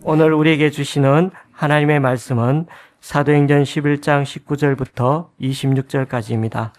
오늘 우리에게 주시는 하나님의 말씀은 사도행전 11장 19절부터 26절까지입니다.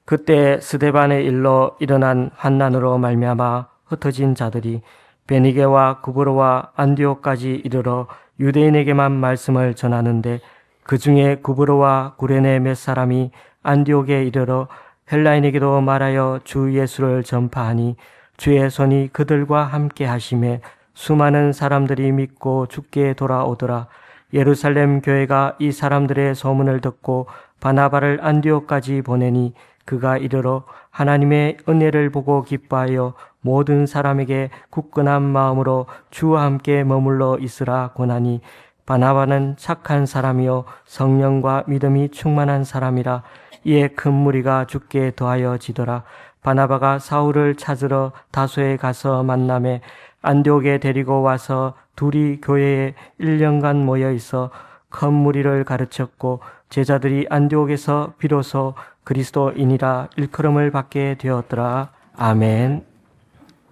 그때 스데반의 일로 일어난 환난으로 말미암아 흩어진 자들이 베니게와 구브로와 안디옥까지 이르러 유대인에게만 말씀을 전하는데 그 중에 구브로와 구레네 몇 사람이 안디옥에 이르러 헬라인에게도 말하여 주 예수를 전파하니 주의 손이 그들과 함께 하심에 수많은 사람들이 믿고 주께 돌아오더라. 예루살렘 교회가 이 사람들의 소문을 듣고 바나바를 안디옥까지 보내니 그가 이르러 하나님의 은혜를 보고 기뻐하여 모든 사람에게 굳건한 마음으로 주와 함께 머물러 있으라 권하니 바나바는 착한 사람이요 성령과 믿음이 충만한 사람이라. 이에 큰 무리가 주께 더하여 지더라. 바나바가 사울을 찾으러 다소에 가서 만나매 안디옥에 데리고 와서 둘이 교회에 1년간 모여 있어 큰 무리를 가르쳤고 제자들이 안디옥에서 비로소 그리스도인이라 일컬음을 받게 되었더라. 아멘.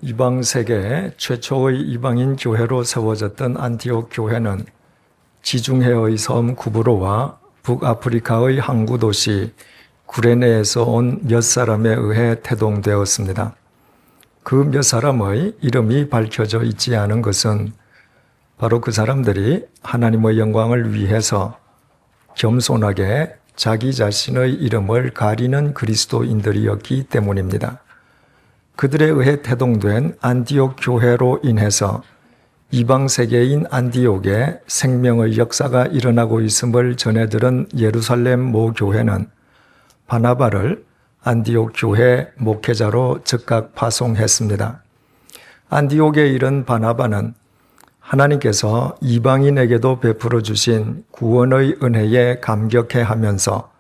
이방 세계 최초의 이방인 교회로 세워졌던 안티옥 교회는 지중해의 섬 구브로와 북아프리카의 항구 도시 구레네에서 온 몇 사람에 의해 태동되었습니다. 그 몇 사람의 이름이 밝혀져 있지 않은 것은 바로 그 사람들이 하나님의 영광을 위해서 겸손하게 자기 자신의 이름을 가리는 그리스도인들이었기 때문입니다. 그들에 의해 태동된 안디옥 교회로 인해서 이방 세계인 안디옥에 생명의 역사가 일어나고 있음을 전해들은 예루살렘 모 교회는 바나바를 안디옥 교회 목회자로 즉각 파송했습니다. 안디옥에 이른 바나바는 하나님께서 이방인에게도 베풀어 주신 구원의 은혜에 감격해하면서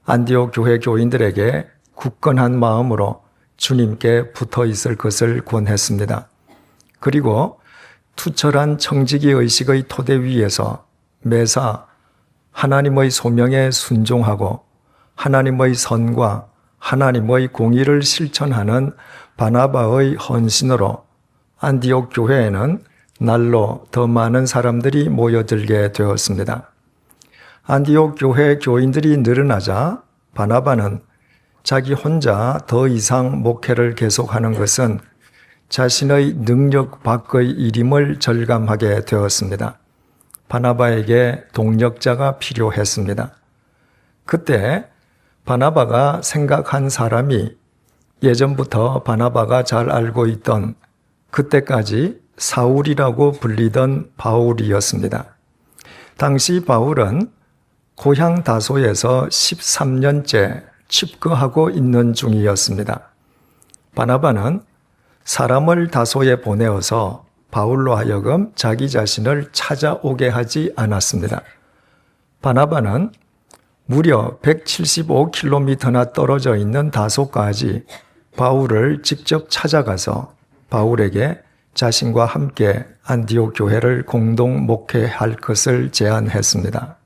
안디옥 교회 교인들에게 굳건한 마음으로 주님께 붙어 있을 것을 권했습니다. 그리고 투철한 청지기 의식의 토대 위에서 매사 하나님의 소명에 순종하고 하나님의 선과 하나님의 공의를 실천하는 바나바의 헌신으로 안디옥 교회에는 날로 더 많은 사람들이 모여들게 되었습니다. 안디옥 교회 교인들이 늘어나자 바나바는 자기 혼자 더 이상 목회를 계속하는 것은 자신의 능력 밖의 일임을 절감하게 되었습니다. 바나바에게 동력자가 필요했습니다. 그때 바나바가 생각한 사람이 예전부터 바나바가 잘 알고 있던 그때까지 사울이라고 불리던 바울이었습니다. 당시 바울은 고향 다소에서 13년째 칩거하고 있는 중이었습니다. 바나바는 사람을 다소에 보내어서 바울로 하여금 자기 자신을 찾아오게 하지 않았습니다. 바나바는 무려 175km나 떨어져 있는 다소까지 바울을 직접 찾아가서 바울에게 자신과 함께 안디옥 교회를 공동 목회할 것을 제안했습니다.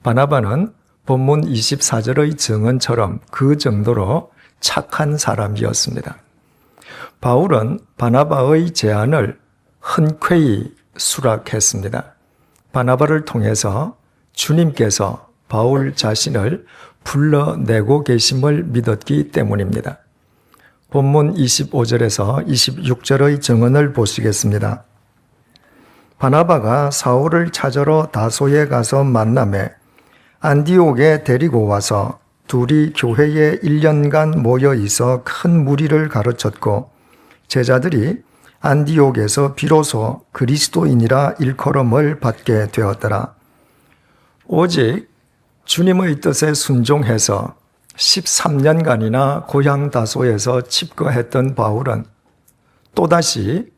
바나바는 본문 24절의 증언처럼 그 정도로 착한 사람이었습니다. 바울은 바나바의 제안을 흔쾌히 수락했습니다. 바나바를 통해서 주님께서 바울 자신을 불러내고 계심을 믿었기 때문입니다. 본문 25절에서 26절의 증언을 보시겠습니다. 바나바가 사울을 찾으러 다소에 가서 만나매 안디옥에 데리고 와서 둘이 교회에 1년간 모여 있어 큰 무리를 가르쳤고 제자들이 안디옥에서 비로소 그리스도인이라 일컬음을 받게 되었더라. 오직 주님의 뜻에 순종해서 13년간이나 고향 다소에서 칩거했던 바울은 또다시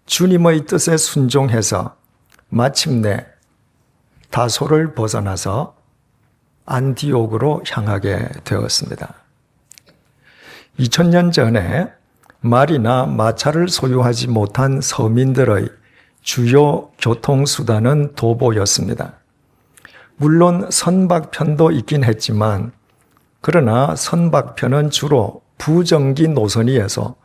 주님의 뜻에 순종해서 마침내 다소를 벗어나서 안디옥으로 향하게 되었습니다. 2000년 전에 말이나 마차를 소유하지 못한 서민들의 주요 교통수단은 도보였습니다. 물론 선박편도 있긴 했지만 그러나 선박편은 주로 부정기 노선이어서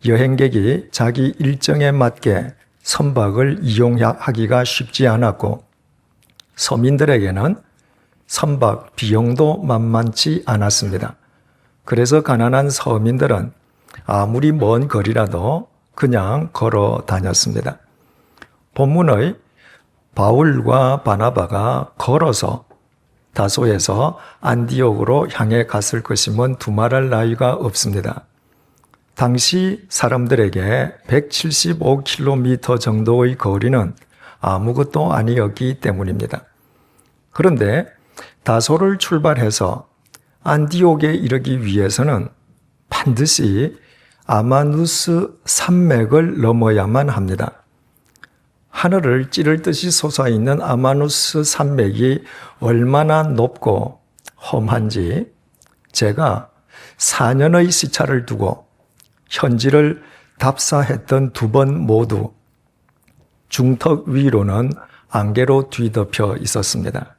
여행객이 자기 일정에 맞게 선박을 이용하기가 쉽지 않았고 서민들에게는 선박 비용도 만만치 않았습니다. 그래서 가난한 서민들은 아무리 먼 거리라도 그냥 걸어 다녔습니다. 본문의 바울과 바나바가 걸어서 다소에서 안디옥으로 향해 갔을 것임은 두말할 나위가 없습니다. 당시 사람들에게 175km 정도의 거리는 아무것도 아니었기 때문입니다. 그런데 다소를 출발해서 안디옥에 이르기 위해서는 반드시 아마누스 산맥을 넘어야만 합니다. 하늘을 찌를 듯이 솟아있는 아마누스 산맥이 얼마나 높고 험한지 제가 4년의 시차를 두고 현지를 답사했던 2번 모두 중턱 위로는 안개로 뒤덮여 있었습니다.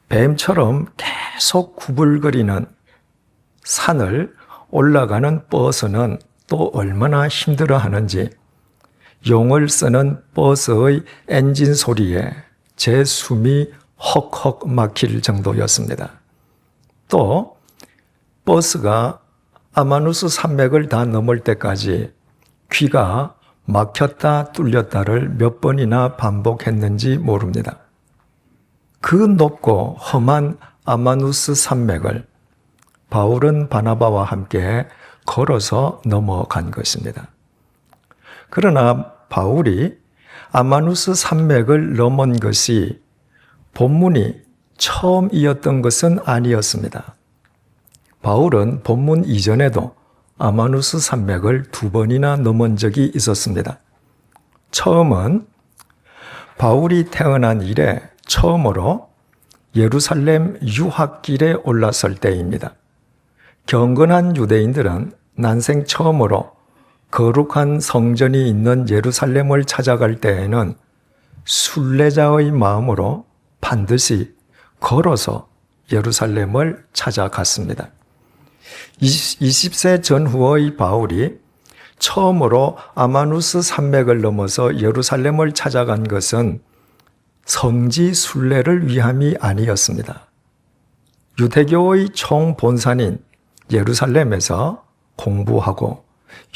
뱀처럼 계속 구불거리는 산을 올라가는 버스는 또 얼마나 힘들어하는지 용을 쓰는 버스의 엔진 소리에 제 숨이 헉헉 막힐 정도였습니다. 또 버스가 아마누스 산맥을 다 넘을 때까지 귀가 막혔다 뚫렸다를 몇 번이나 반복했는지 모릅니다. 그 높고 험한 아마누스 산맥을 바울은 바나바와 함께 걸어서 넘어간 것입니다. 그러나 바울이 아마누스 산맥을 넘은 것이 본문이 처음이었던 것은 아니었습니다. 바울은 본문 이전에도 아마누스 산맥을 2번이나 넘은 적이 있었습니다. 처음은 바울이 태어난 이래 처음으로 예루살렘 유학길에 올랐을 때입니다. 경건한 유대인들은 난생 처음으로 거룩한 성전이 있는 예루살렘을 찾아갈 때에는 순례자의 마음으로 반드시 걸어서 예루살렘을 찾아갔습니다. 20세 전후의 바울이 처음으로 아마누스 산맥을 넘어서 예루살렘을 찾아간 것은 성지 순례를 위함이 아니었습니다. 유대교의 총본산인 예루살렘에서 공부하고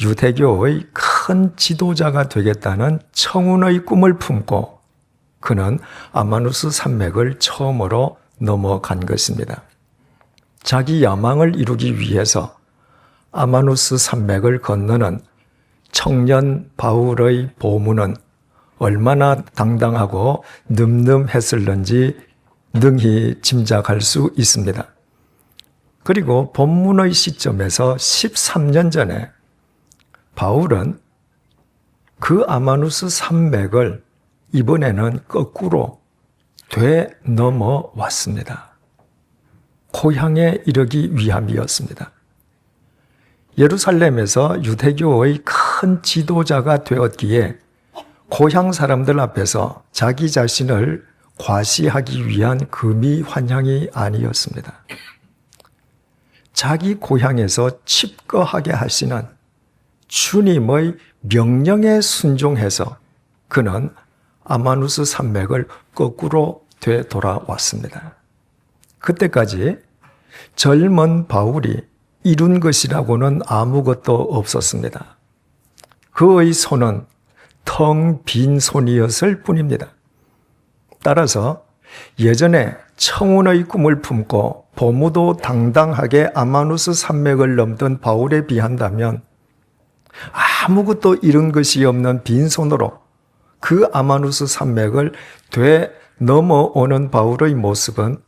유대교의 큰 지도자가 되겠다는 청운의 꿈을 품고 그는 아마누스 산맥을 처음으로 넘어간 것입니다. 자기 야망을 이루기 위해서 아마누스 산맥을 건너는 청년 바울의 보문은 얼마나 당당하고 늠름했을는지 능히 짐작할 수 있습니다. 그리고 본문의 시점에서 13년 전에 바울은 그 아마누스 산맥을 이번에는 거꾸로 되넘어왔습니다. 고향에 이르기 위함이었습니다. 예루살렘에서 유대교의 큰 지도자가 되었기에 고향 사람들 앞에서 자기 자신을 과시하기 위한 금이 환향이 아니었습니다. 자기 고향에서 칩거하게 하시는 주님의 명령에 순종해서 그는 아마누스 산맥을 거꾸로 되돌아왔습니다. 그때까지 젊은 바울이 이룬 것이라고는 아무것도 없었습니다. 그의 손은 텅 빈 손이었을 뿐입니다. 따라서 예전에 청운의 꿈을 품고 보무도 당당하게 아마누스 산맥을 넘던 바울에 비한다면 아무것도 이룬 것이 없는 빈손으로 그 아마누스 산맥을 되넘어오는 바울의 모습은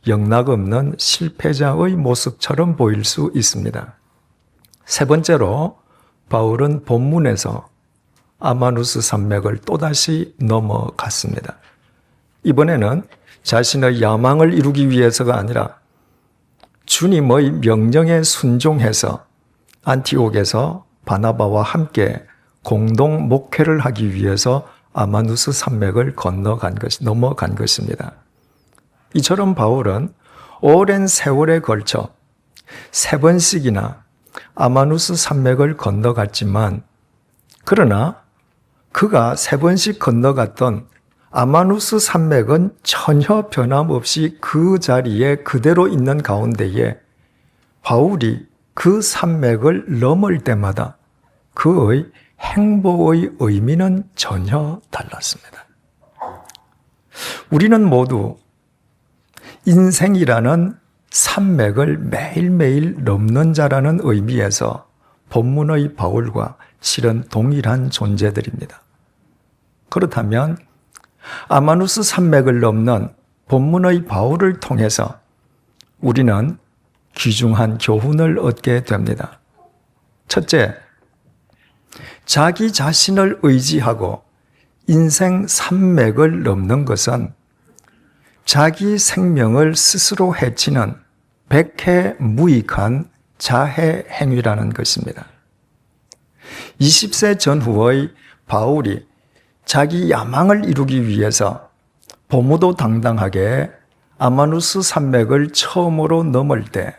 영락없는 실패자의 모습처럼 보일 수 있습니다. 세 번째로 바울은 본문에서 아마누스 산맥을 또다시 넘어갔습니다. 이번에는 자신의 야망을 이루기 위해서가 아니라 주님의 명령에 순종해서 안티옥에서 바나바와 함께 공동 목회를 하기 위해서 아마누스 산맥을 넘어간 것입니다. 이처럼 바울은 오랜 세월에 걸쳐 3번씩이나 아마누스 산맥을 건너갔지만 그러나 그가 3번씩 건너갔던 아마누스 산맥은 전혀 변함없이 그 자리에 그대로 있는 가운데에 바울이 그 산맥을 넘을 때마다 그의 행복의 의미는 전혀 달랐습니다. 우리는 모두 인생이라는 산맥을 매일매일 넘는 자라는 의미에서 본문의 바울과 실은 동일한 존재들입니다. 그렇다면 아마누스 산맥을 넘는 본문의 바울을 통해서 우리는 귀중한 교훈을 얻게 됩니다. 첫째, 자기 자신을 의지하고 인생 산맥을 넘는 것은 자기 생명을 스스로 해치는 백해무익한 자해 행위라는 것입니다. 20세 전후의 바울이 자기 야망을 이루기 위해서 보무도당당하게 아마누스 산맥을 처음으로 넘을 때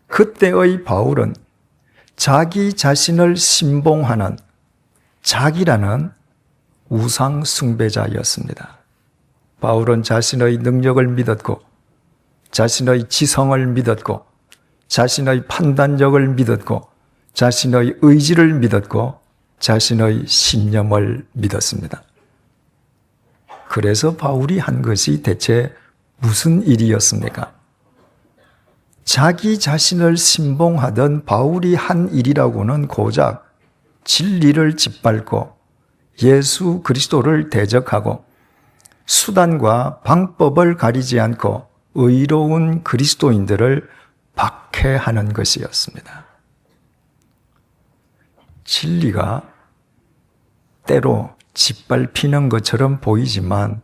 그때의 바울은 자기 자신을 신봉하는 자기라는 우상 숭배자였습니다. 바울은 자신의 능력을 믿었고 자신의 지성을 믿었고 자신의 판단력을 믿었고 자신의 의지를 믿었고 자신의 신념을 믿었습니다. 그래서 바울이 한 것이 대체 무슨 일이었습니까? 자기 자신을 신봉하던 바울이 한 일이라고는 고작 진리를 짓밟고 예수 그리스도를 대적하고 수단과 방법을 가리지 않고 의로운 그리스도인들을 박해하는 것이었습니다. 진리가 때로 짓밟히는 것처럼 보이지만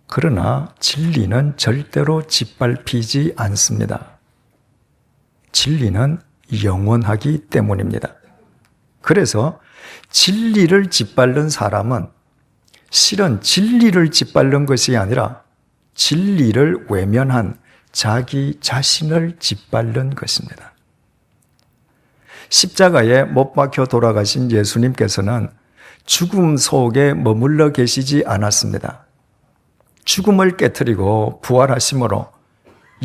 그러나 진리는 절대로 짓밟히지 않습니다. 진리는 영원하기 때문입니다. 그래서 진리를 짓밟는 사람은 실은 진리를 짓밟는 것이 아니라 진리를 외면한 자기 자신을 짓밟는 것입니다. 십자가에 못 박혀 돌아가신 예수님께서는 죽음 속에 머물러 계시지 않았습니다. 죽음을 깨트리고 부활하심으로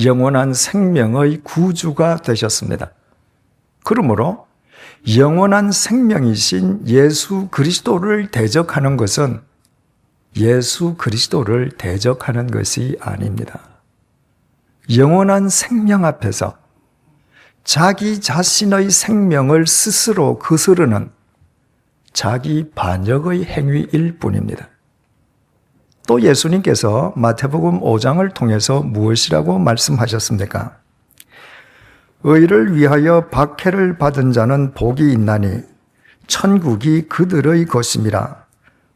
영원한 생명의 구주가 되셨습니다. 그러므로 영원한 생명이신 예수 그리스도를 대적하는 것은 예수 그리스도를 대적하는 것이 아닙니다. 영원한 생명 앞에서 자기 자신의 생명을 스스로 거스르는 자기 반역의 행위일 뿐입니다. 또 예수님께서 마태복음 5장을 통해서 무엇이라고 말씀하셨습니까? 의를 위하여 박해를 받은 자는 복이 있나니 천국이 그들의 것임이라.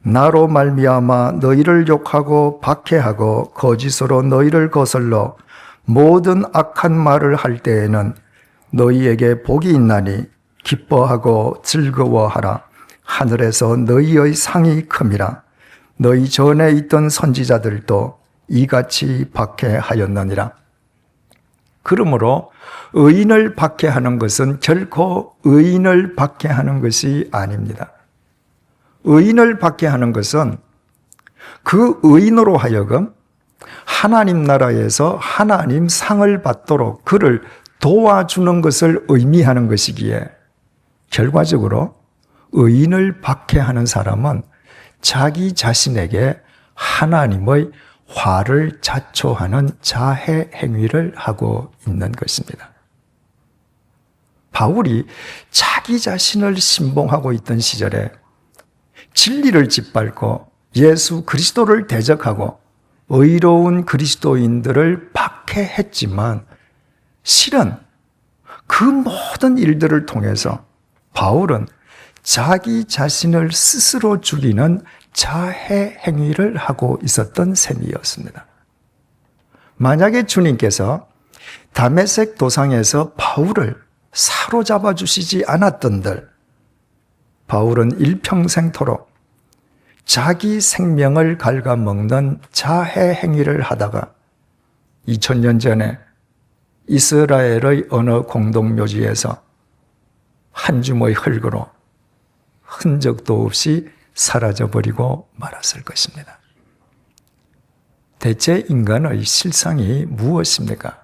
나로 말미암아 너희를 욕하고 박해하고 거짓으로 너희를 거슬러 모든 악한 말을 할 때에는 너희에게 복이 있나니 기뻐하고 즐거워하라. 하늘에서 너희의 상이 큼이라. 너희 전에 있던 선지자들도 이같이 박해하였느니라. 그러므로 의인을 박해하는 것은 결코 의인을 박해하는 것이 아닙니다. 의인을 박해하는 것은 그 의인으로 하여금 하나님 나라에서 하나님 상을 받도록 그를 도와주는 것을 의미하는 것이기에 결과적으로 의인을 박해하는 사람은 자기 자신에게 하나님의 화를 자초하는 자해 행위를 하고 있는 것입니다. 바울이 자기 자신을 신봉하고 있던 시절에 진리를 짓밟고 예수 그리스도를 대적하고 의로운 그리스도인들을 박해했지만 실은 그 모든 일들을 통해서 바울은 자기 자신을 스스로 죽이는 자해 행위를 하고 있었던 셈이었습니다. 만약에 주님께서 다메섹 도상에서 바울을 사로잡아 주시지 않았던들 바울은 일평생토록 자기 생명을 갉아먹는 자해 행위를 하다가 2000년 전에 이스라엘의 어느 공동묘지에서 한 줌의 흙으로 흔적도 없이 사라져버리고 말았을 것입니다. 대체 인간의 실상이 무엇입니까?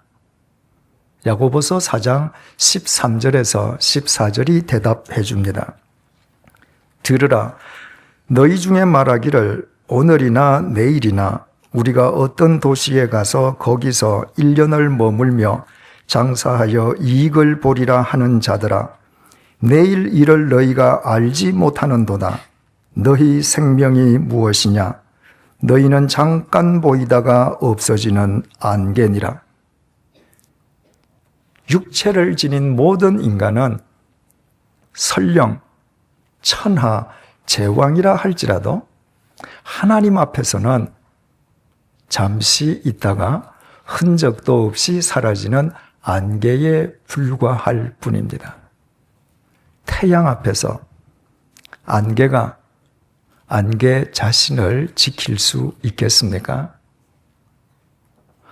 야고보서 4장 13절에서 14절이 대답해 줍니다. 들으라, 너희 중에 말하기를 오늘이나 내일이나 우리가 어떤 도시에 가서 거기서 1년을 머물며 장사하여 이익을 보리라 하는 자들아, 내일 일을 너희가 알지 못하는도다. 너희 생명이 무엇이냐? 너희는 잠깐 보이다가 없어지는 안개니라. 육체를 지닌 모든 인간은 설령 천하 제왕이라 할지라도 하나님 앞에서는 잠시 있다가 흔적도 없이 사라지는 안개에 불과할 뿐입니다. 태양 앞에서 안개가 안개 자신을 지킬 수 있겠습니까?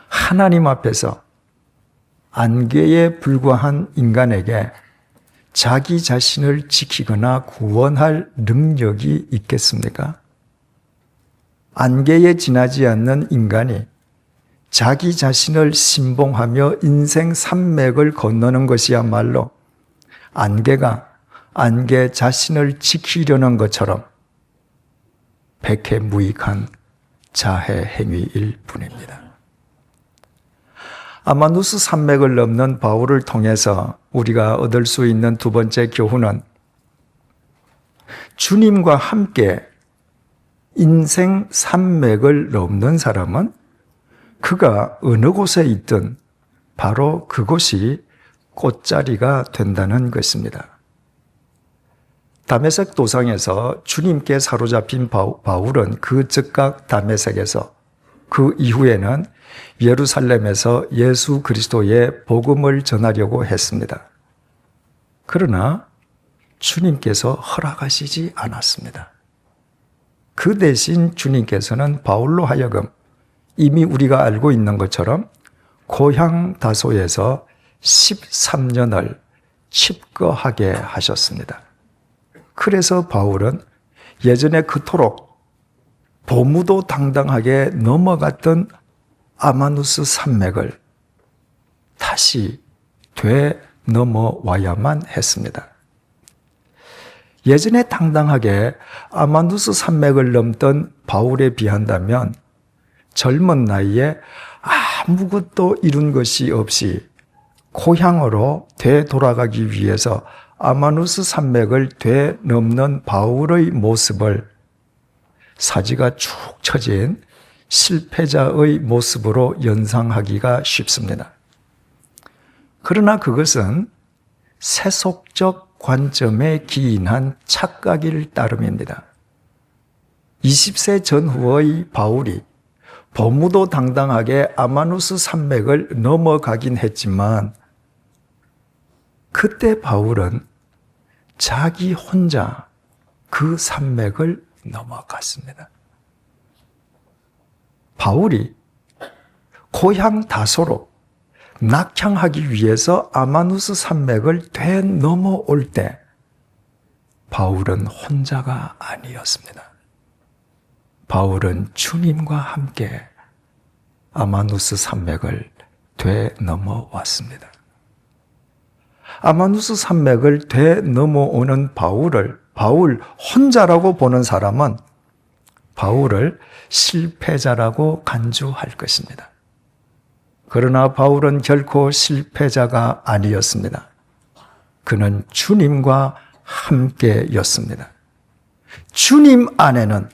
하나님 앞에서 안개에 불과한 인간에게 자기 자신을 지키거나 구원할 능력이 있겠습니까? 안개에 지나지 않는 인간이 자기 자신을 신봉하며 인생 산맥을 건너는 것이야말로 안개가 안개 자신을 지키려는 것처럼 백해무익한 자해 행위일 뿐입니다. 아마누스 산맥을 넘는 바울을 통해서 우리가 얻을 수 있는 두 번째 교훈은 주님과 함께 인생 산맥을 넘는 사람은 그가 어느 곳에 있든 바로 그곳이 꽃자리가 된다는 것입니다. 다메섹 도상에서 주님께 사로잡힌 바울은 그 즉각 다메섹에서 그 이후에는 예루살렘에서 예수 그리스도의 복음을 전하려고 했습니다. 그러나 주님께서 허락하시지 않았습니다. 그 대신 주님께서는 바울로 하여금 이미 우리가 알고 있는 것처럼 고향 다소에서 13년을 칩거하게 하셨습니다. 그래서 바울은 예전에 그토록 보무도 당당하게 넘어갔던 아마누스 산맥을 다시 되넘어와야만 했습니다. 예전에 당당하게 아마누스 산맥을 넘던 바울에 비한다면 젊은 나이에 아무것도 이룬 것이 없이 고향으로 되돌아가기 위해서 아마누스 산맥을 되넘는 바울의 모습을 사지가 축 처진 실패자의 모습으로 연상하기가 쉽습니다. 그러나 그것은 세속적 관점에 기인한 착각일 따름입니다. 20세 전후의 바울이 보무도 당당하게 아마누스 산맥을 넘어가긴 했지만 그때 바울은 자기 혼자 그 산맥을 넘어갔습니다. 바울이 고향 다소로 낙향하기 위해서 아마누스 산맥을 되넘어올 때 바울은 혼자가 아니었습니다. 바울은 주님과 함께 아마누스 산맥을 되넘어왔습니다. 아마누스 산맥을 되넘어오는 바울 혼자라고 보는 사람은 바울을 실패자라고 간주할 것입니다. 그러나 바울은 결코 실패자가 아니었습니다. 그는 주님과 함께였습니다. 주님 안에는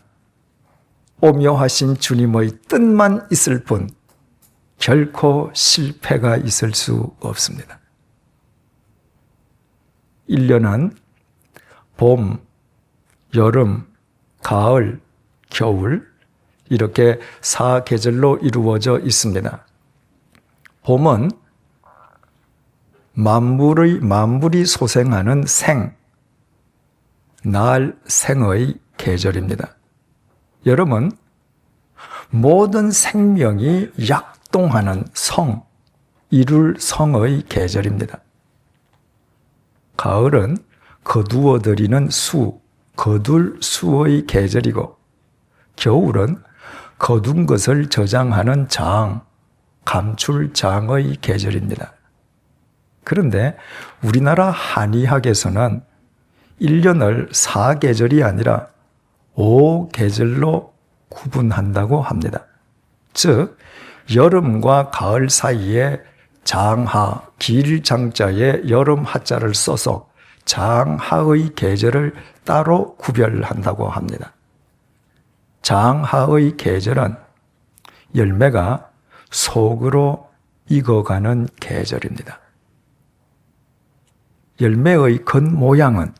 오묘하신 주님의 뜻만 있을 뿐 결코 실패가 있을 수 없습니다. 1년은 봄, 여름, 가을, 겨울 이렇게 4계절로 이루어져 있습니다. 봄은 만물이 소생하는 생의 계절입니다. 여름은 모든 생명이 약동하는 이룰 성의 계절입니다. 가을은 거두어들이는 거둘 수의 계절이고 겨울은 거둔 것을 저장하는 장, 감출장의 계절입니다. 그런데 우리나라 한의학에서는 1년을 4계절이 아니라 5계절로 구분한다고 합니다. 즉 여름과 가을 사이에 장하, 길장자에 여름 하자를 써서 장하의 계절을 따로 구별한다고 합니다. 장하의 계절은 열매가 속으로 익어가는 계절입니다. 열매의 겉모양은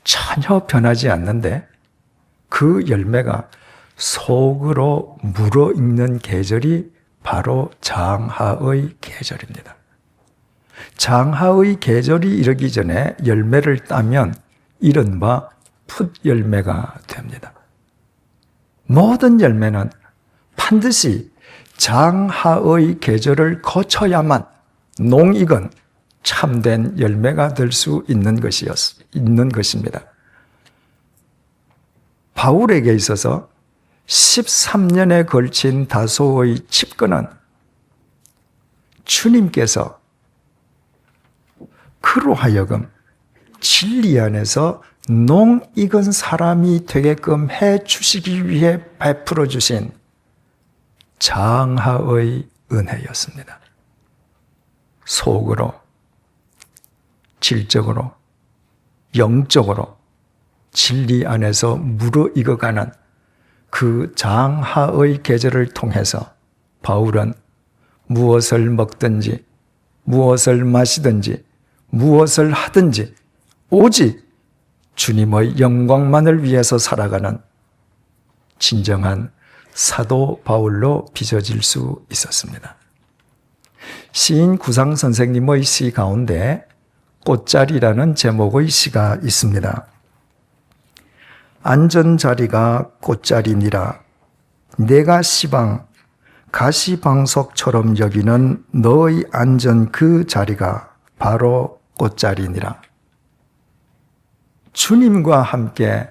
전혀 변하지 않는데 그 열매가 속으로 물어익는 계절이 바로 장하의 계절입니다. 장하의 계절이 이르기 전에 열매를 따면 이른바 풋열매가 됩니다. 모든 열매는 반드시 장하의 계절을 거쳐야만 농익은 참된 열매가 될 수 있는 것입니다. 바울에게 있어서 13년에 걸친 다소의 칩거는 주님께서 그로 하여금 진리 안에서 농익은 사람이 되게끔 해 주시기 위해 베풀어 주신 장하의 은혜였습니다. 속으로, 질적으로, 영적으로 진리 안에서 무르익어가는 그 장하의 계절을 통해서 바울은 무엇을 먹든지 무엇을 마시든지 무엇을 하든지 오직 주님의 영광만을 위해서 살아가는 진정한 사도 바울로 빚어질 수 있었습니다. 시인 구상 선생님의 시 가운데 꽃자리라는 제목의 시가 있습니다. 앉은 자리가 꽃자리니라. 내가 시방 가시방석처럼 여기는 너의 앉은 그 자리가 바로 꽃자리니라. 주님과 함께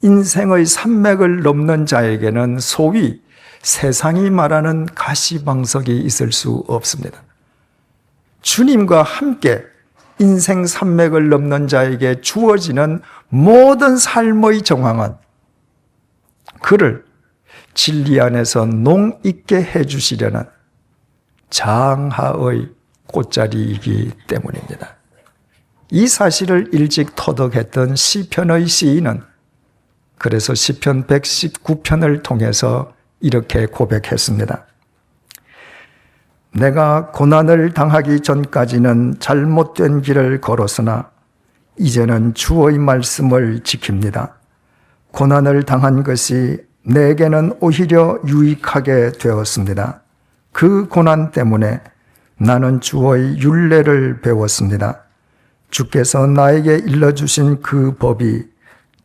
인생의 산맥을 넘는 자에게는 소위 세상이 말하는 가시방석이 있을 수 없습니다. 주님과 함께 인생 산맥을 넘는 자에게 주어지는 모든 삶의 정황은 그를 진리 안에서 농익게 해주시려는 장하의 꽃자리이기 때문입니다. 이 사실을 일찍 터득했던 시편의 시인은 그래서 시편 119편을 통해서 이렇게 고백했습니다. 내가 고난을 당하기 전까지는 잘못된 길을 걸었으나 이제는 주의 말씀을 지킵니다. 고난을 당한 것이 내게는 오히려 유익하게 되었습니다. 그 고난 때문에 나는 주의 율례를 배웠습니다. 주께서 나에게 일러주신 그 법이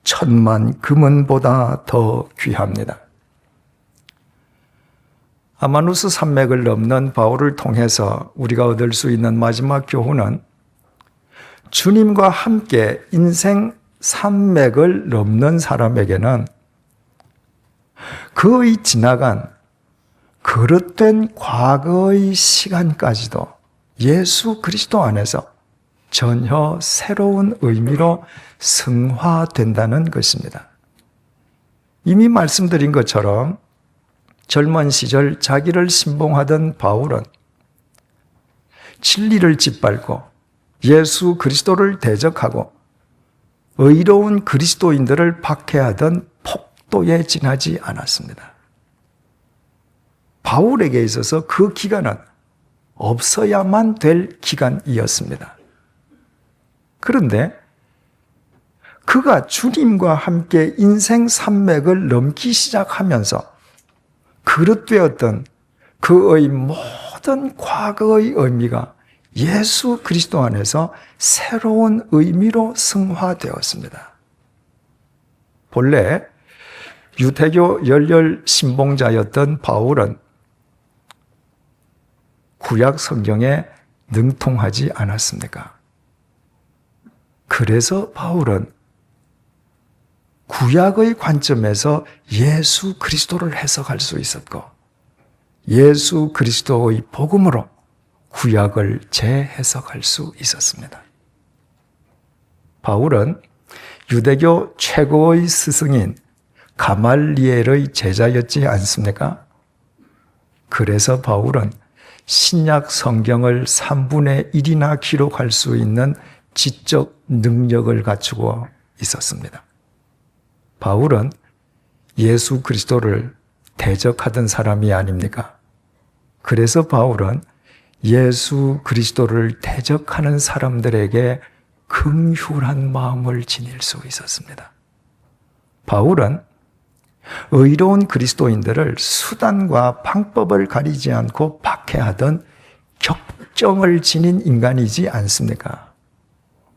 천만 금은보다 더 귀합니다. 아마누스 산맥을 넘는 바울을 통해서 우리가 얻을 수 있는 마지막 교훈은 주님과 함께 인생 산맥을 넘는 사람에게는 그의 지나간 그릇된 과거의 시간까지도 예수 그리스도 안에서 전혀 새로운 의미로 승화된다는 것입니다. 이미 말씀드린 것처럼 젊은 시절 자기를 신봉하던 바울은 진리를 짓밟고 예수 그리스도를 대적하고 의로운 그리스도인들을 박해하던 폭도에 지나지 않았습니다. 바울에게 있어서 그 기간은 없어야만 될 기간이었습니다. 그런데 그가 주님과 함께 인생 산맥을 넘기 시작하면서 그릇되었던 그의 모든 과거의 의미가 예수 그리스도 안에서 새로운 의미로 승화되었습니다. 본래 유대교 열렬 신봉자였던 바울은 구약 성경에 능통하지 않았습니까? 그래서 바울은 구약의 관점에서 예수 그리스도를 해석할 수 있었고, 예수 그리스도의 복음으로 구약을 재해석할 수 있었습니다. 바울은 유대교 최고의 스승인 가말리엘의 제자였지 않습니까? 그래서 바울은 신약 성경을 3분의 1이나 기록할 수 있는 지적 능력을 갖추고 있었습니다. 바울은 예수 그리스도를 대적하던 사람이 아닙니까? 그래서 바울은 예수 그리스도를 대적하는 사람들에게 긍휼한 마음을 지닐 수 있었습니다. 바울은 의로운 그리스도인들을 수단과 방법을 가리지 않고 박해하던 격정을 지닌 인간이지 않습니까?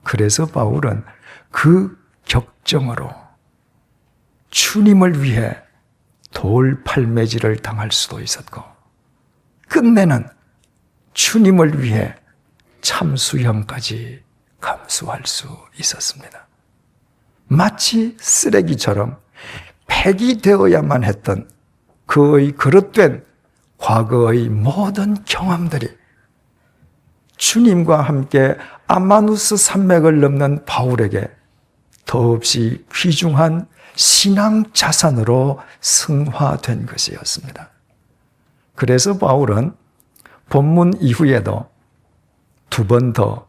그래서 바울은 그 격정으로 주님을 위해 돌팔매질을 당할 수도 있었고, 끝내는 주님을 위해 참수형까지 감수할 수 있었습니다. 마치 쓰레기처럼 폐기되어야만 했던 그의 그릇된 과거의 모든 경험들이 주님과 함께 아마누스 산맥을 넘는 바울에게 더없이 귀중한 신앙 자산으로 승화된 것이었습니다. 그래서 바울은 본문 이후에도 2번 더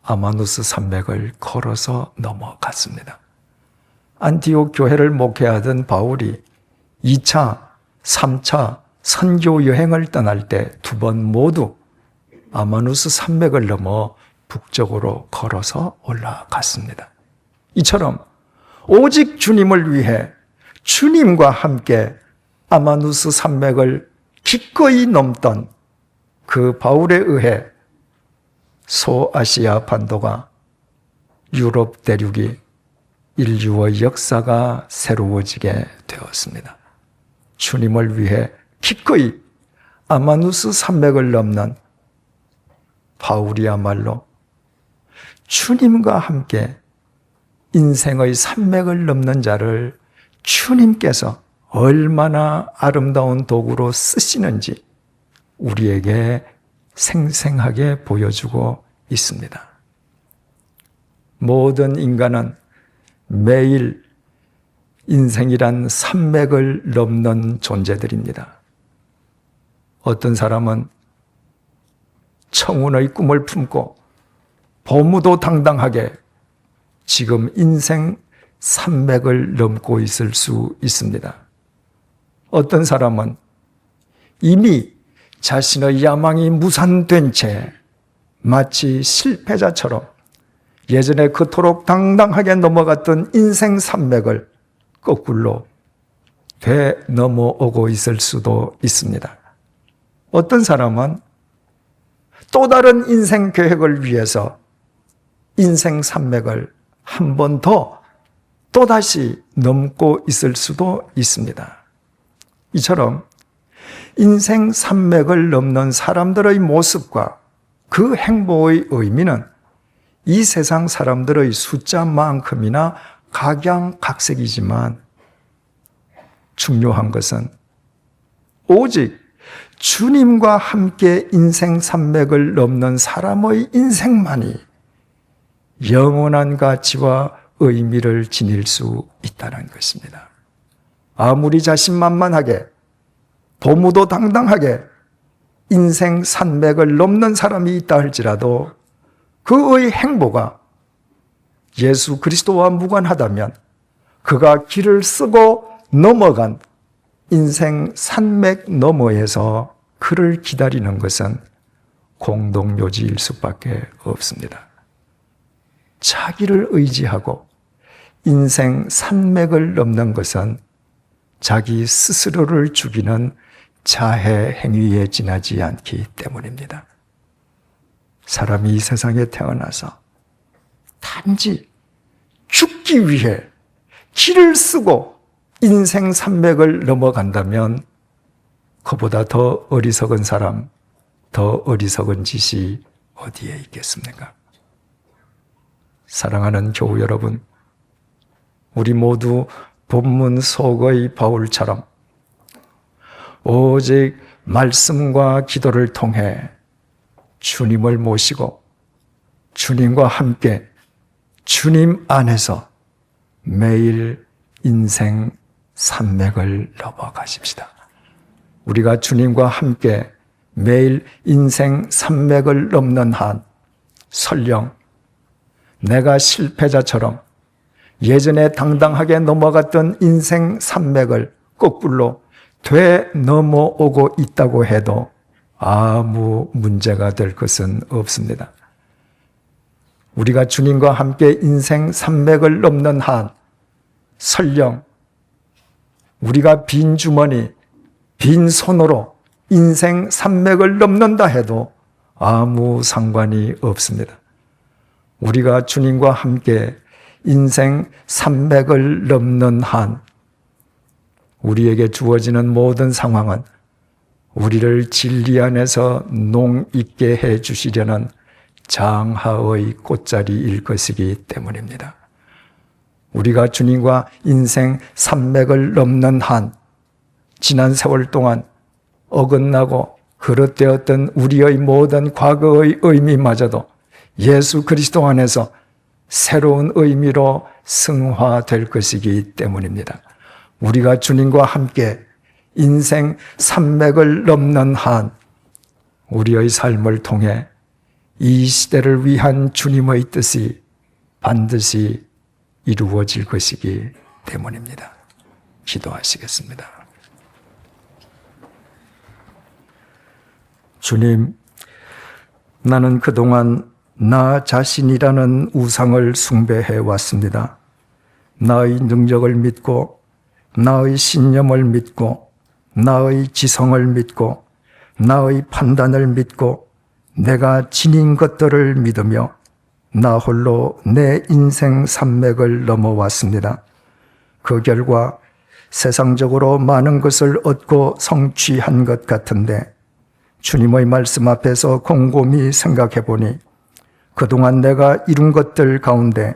아마누스 산맥을 걸어서 넘어갔습니다. 안티옥 교회를 목회하던 바울이 2차, 3차 선교 여행을 떠날 때 2번 모두 아마누스 산맥을 넘어 북쪽으로 걸어서 올라갔습니다. 이처럼 오직 주님을 위해 주님과 함께 아마누스 산맥을 기꺼이 넘던 그 바울에 의해 소아시아 반도가, 유럽 대륙이, 인류의 역사가 새로워지게 되었습니다. 주님을 위해 기꺼이 아마누스 산맥을 넘는 바울이야말로 주님과 함께 인생의 산맥을 넘는 자를 주님께서 얼마나 아름다운 도구로 쓰시는지 우리에게 생생하게 보여주고 있습니다. 모든 인간은 매일 인생이란 산맥을 넘는 존재들입니다. 어떤 사람은 청운의 꿈을 품고 보무도 당당하게 지금 인생 산맥을 넘고 있을 수 있습니다. 어떤 사람은 이미 자신의 야망이 무산된 채 마치 실패자처럼 예전에 그토록 당당하게 넘어갔던 인생 산맥을 거꾸로 되넘어오고 있을 수도 있습니다. 어떤 사람은 또 다른 인생 계획을 위해서 인생 산맥을 한 번 더 또다시 넘고 있을 수도 있습니다. 이처럼 인생 산맥을 넘는 사람들의 모습과 그 행보의 의미는 이 세상 사람들의 숫자만큼이나 각양각색이지만 중요한 것은 오직 주님과 함께 인생 산맥을 넘는 사람의 인생만이 영원한 가치와 의미를 지닐 수 있다는 것입니다. 아무리 자신만만하게 보무도 당당하게 인생 산맥을 넘는 사람이 있다 할지라도 그의 행보가 예수 그리스도와 무관하다면 그가 길을 쓰고 넘어간 인생 산맥 너머에서 그를 기다리는 것은 공동묘지일 수밖에 없습니다. 자기를 의지하고 인생 산맥을 넘는 것은 자기 스스로를 죽이는 자해 행위에 지나지 않기 때문입니다. 사람이 이 세상에 태어나서 단지 죽기 위해 길을 쓰고 인생 산맥을 넘어간다면 그보다 더 어리석은 사람, 더 어리석은 짓이 어디에 있겠습니까? 사랑하는 교우 여러분, 우리 모두 본문 속의 바울처럼 오직 말씀과 기도를 통해 주님을 모시고 주님과 함께 주님 안에서 매일 인생 산맥을 넘어가십시다. 우리가 주님과 함께 매일 인생 산맥을 넘는 한 설령 내가 실패자처럼 예전에 당당하게 넘어갔던 인생 산맥을 거꾸로 되넘어오고 있다고 해도 아무 문제가 될 것은 없습니다. 우리가 주님과 함께 인생 산맥을 넘는 한 설령 우리가 빈 주머니, 빈 손으로 인생 산맥을 넘는다 해도 아무 상관이 없습니다. 우리가 주님과 함께 인생 산맥을 넘는 한 우리에게 주어지는 모든 상황은 우리를 진리 안에서 농있게 해 주시려는 장하의 꽃자리일 것이기 때문입니다. 우리가 주님과 인생 산맥을 넘는 한 지난 세월 동안 어긋나고 그릇되었던 우리의 모든 과거의 의미마저도 예수 그리스도 안에서 새로운 의미로 승화될 것이기 때문입니다. 우리가 주님과 함께 인생 산맥을 넘는 한 우리의 삶을 통해 이 시대를 위한 주님의 뜻이 반드시 이루어질 것이기 때문입니다. 기도하시겠습니다. 주님, 나는 그동안 나 자신이라는 우상을 숭배해 왔습니다. 나의 능력을 믿고 나의 신념을 믿고 나의 지성을 믿고 나의 판단을 믿고 내가 지닌 것들을 믿으며 나 홀로 내 인생 산맥을 넘어왔습니다. 그 결과 세상적으로 많은 것을 얻고 성취한 것 같은데 주님의 말씀 앞에서 곰곰이 생각해 보니 그동안 내가 이룬 것들 가운데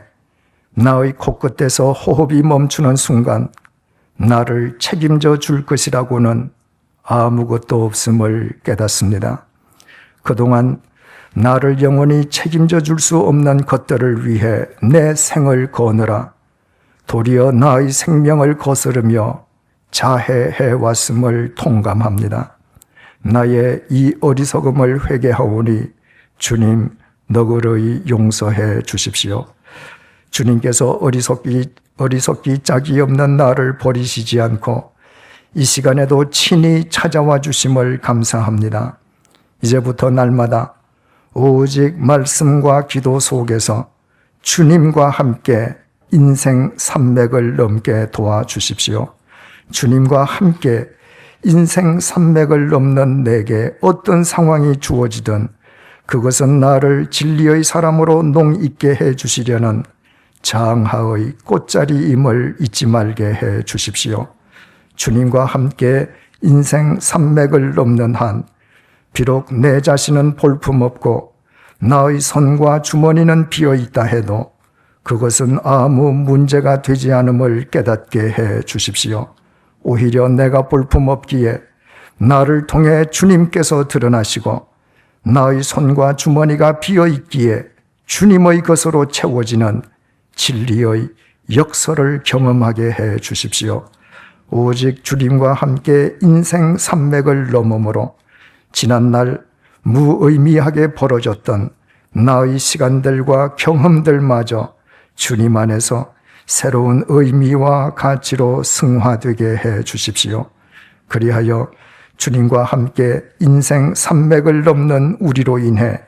나의 코끝에서 호흡이 멈추는 순간 나를 책임져 줄 것이라고는 아무것도 없음을 깨닫습니다. 그동안 나를 영원히 책임져 줄 수 없는 것들을 위해 내 생을 거느라 도리어 나의 생명을 거스르며 자해해 왔음을 통감합니다. 나의 이 어리석음을 회개하오니 주님 너그러이 용서해 주십시오. 주님께서 어리석기 짝이 없는 나를 버리시지 않고 이 시간에도 친히 찾아와 주심을 감사합니다. 이제부터 날마다 오직 말씀과 기도 속에서 주님과 함께 인생 산맥을 넘게 도와주십시오. 주님과 함께 인생 산맥을 넘는 내게 어떤 상황이 주어지든 그것은 나를 진리의 사람으로 농있게 해 주시려는 장하의 꽃자리임을 잊지 말게 해 주십시오. 주님과 함께 인생 산맥을 넘는 한 비록 내 자신은 볼품없고 나의 손과 주머니는 비어있다 해도 그것은 아무 문제가 되지 않음을 깨닫게 해 주십시오. 오히려 내가 볼품없기에 나를 통해 주님께서 드러나시고 나의 손과 주머니가 비어있기에 주님의 것으로 채워지는 진리의 역설을 경험하게 해 주십시오. 오직 주님과 함께 인생 산맥을 넘음으로 지난날 무의미하게 벌어졌던 나의 시간들과 경험들마저 주님 안에서 새로운 의미와 가치로 승화되게 해 주십시오. 그리하여 주님과 함께 인생 산맥을 넘는 우리로 인해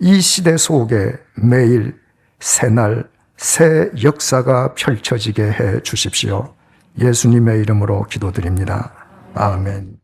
이 시대 속에 매일 새날 새 역사가 펼쳐지게 해 주십시오. 예수님의 이름으로 기도드립니다. 아멘.